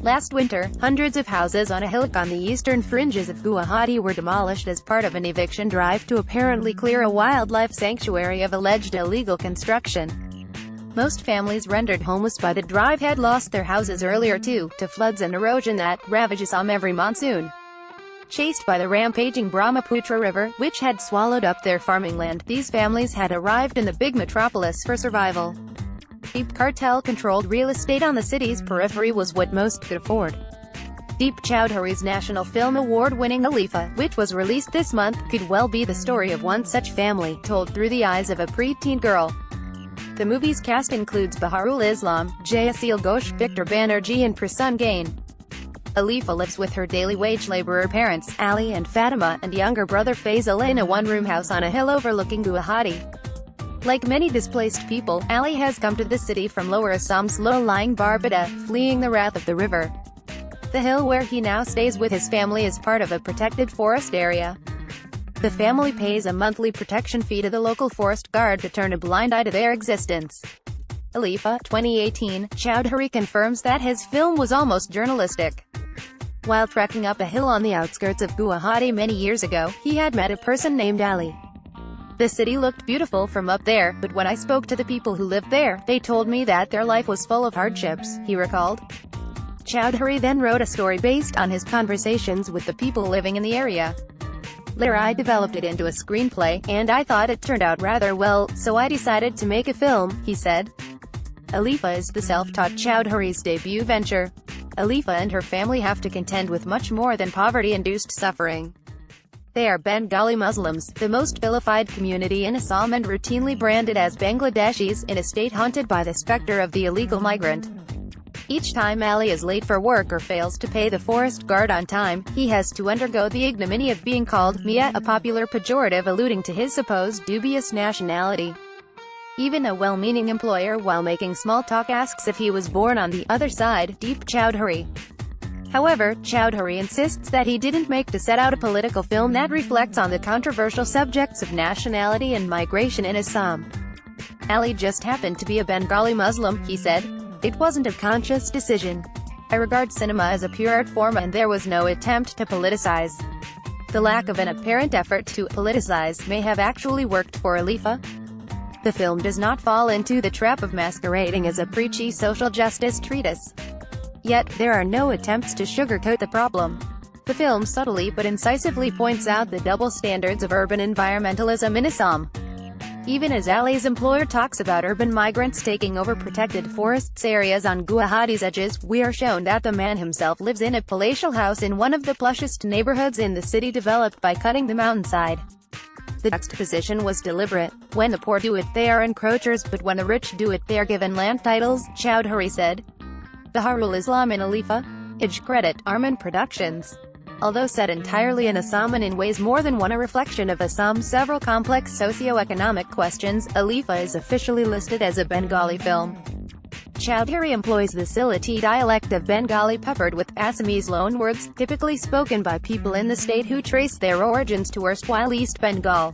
Last winter, hundreds of houses on a hillock on the eastern fringes of Guwahati were demolished as part of an eviction drive to apparently clear a wildlife sanctuary of alleged illegal construction. Most families rendered homeless by the drive had lost their houses earlier to floods and erosion that ravage Assam every monsoon. Chased by the rampaging Brahmaputra river, which had swallowed up their farming land, these families had arrived in the big metropolis for survival. Deep cartel-controlled real estate on the city's periphery was what most could afford. Deep Chowdhury's National Film Award-winning Alifa, which was released this month, could well be the story of one such family, told through the eyes of a preteen girl. The movie's cast includes Baharul Islam, Jayasil Ghosh, Victor Banerjee and Prasun Gain. Alifa lives with her daily wage laborer parents, Ali and Fatima, and younger brother Faisal in a one-room house on a hill overlooking Guwahati. Like many displaced people, Ali has come to the city from Lower Assam's low-lying Barbada, fleeing the wrath of the river. The hill where he now stays with his family is part of a protected forest area. The family pays a monthly protection fee to the local forest guard to turn a blind eye to their existence. Alifa, 2018, Chowdhury confirms that his film was almost journalistic. While trekking up a hill on the outskirts of Guwahati many years ago, he had met a person named Ali. The city looked beautiful from up there, but when I spoke to the people who lived there, they told me that their life was full of hardships, he recalled. Chowdhury then wrote a story based on his conversations with the people living in the area. Later I developed it into a screenplay, and I thought it turned out rather well, so I decided to make a film, he said. Alifa is the self-taught Chowdhury's debut venture. Alifa and her family have to contend with much more than poverty-induced suffering. They are Bengali Muslims, the most vilified community in Assam and routinely branded as Bangladeshis, in a state haunted by the specter of the illegal migrant. Each time Ali is late for work or fails to pay the forest guard on time, he has to undergo the ignominy of being called Mia, a popular pejorative alluding to his supposed dubious nationality. Even a well-meaning employer while making small talk asks if he was born on the other side, Deep Chowdhury. However, Chowdhury insists that he didn't make to set out a political film that reflects on the controversial subjects of nationality and migration in Assam. Ali just happened to be a Bengali Muslim, he said. It wasn't a conscious decision. I regard cinema as a pure art form and there was no attempt to politicize. The lack of an apparent effort to politicize may have actually worked for Alifa. The film does not fall into the trap of masquerading as a preachy social justice treatise. Yet, there are no attempts to sugarcoat the problem. The film subtly but incisively points out the double standards of urban environmentalism in Assam. Even as Ali's employer talks about urban migrants taking over protected forests areas on Guwahati's edges, we are shown that the man himself lives in a palatial house in one of the plushest neighborhoods in the city developed by cutting the mountainside. The juxtaposition was deliberate. When the poor do it, they are encroachers, but when the rich do it, they are given land titles, Chowdhury said. Baharul Islam in Alifa. Credit, Arman Productions. Although set entirely in Assam and in ways more than one a reflection of Assam's several complex socio-economic questions, Alifa is officially listed as a Bengali film. Chowdhury employs the Sylheti dialect of Bengali peppered with Assamese loanwords, typically spoken by people in the state who trace their origins to erstwhile East Bengal.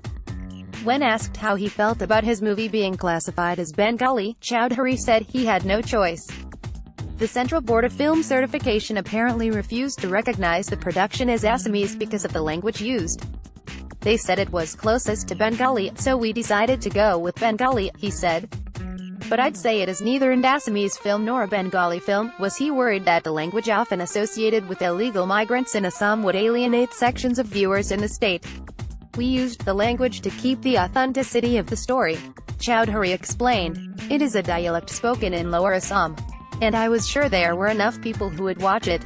When asked how he felt about his movie being classified as Bengali, Chowdhury said he had no choice. The Central Board of Film Certification apparently refused to recognize the production as Assamese because of the language used. They said it was closest to Bengali, so we decided to go with Bengali, he said. But I'd say it is neither an Assamese film nor a Bengali film. Was he worried that the language often associated with illegal migrants in Assam would alienate sections of viewers in the state? We used the language to keep the authenticity of the story. Chowdhury explained. It is a dialect spoken in Lower Assam. And I was sure there were enough people who would watch it.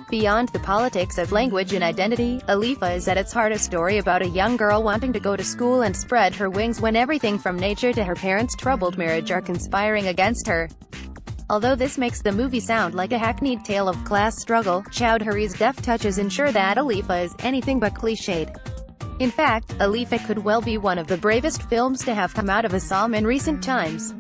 Beyond the politics of language and identity, Alifa is at its heart a story about a young girl wanting to go to school and spread her wings when everything from nature to her parents' troubled marriage are conspiring against her. Although this makes the movie sound like a hackneyed tale of class struggle, Chowdhury's deft touches ensure that Alifa is anything but cliched. In fact, Alifa could well be one of the bravest films to have come out of Assam in recent times.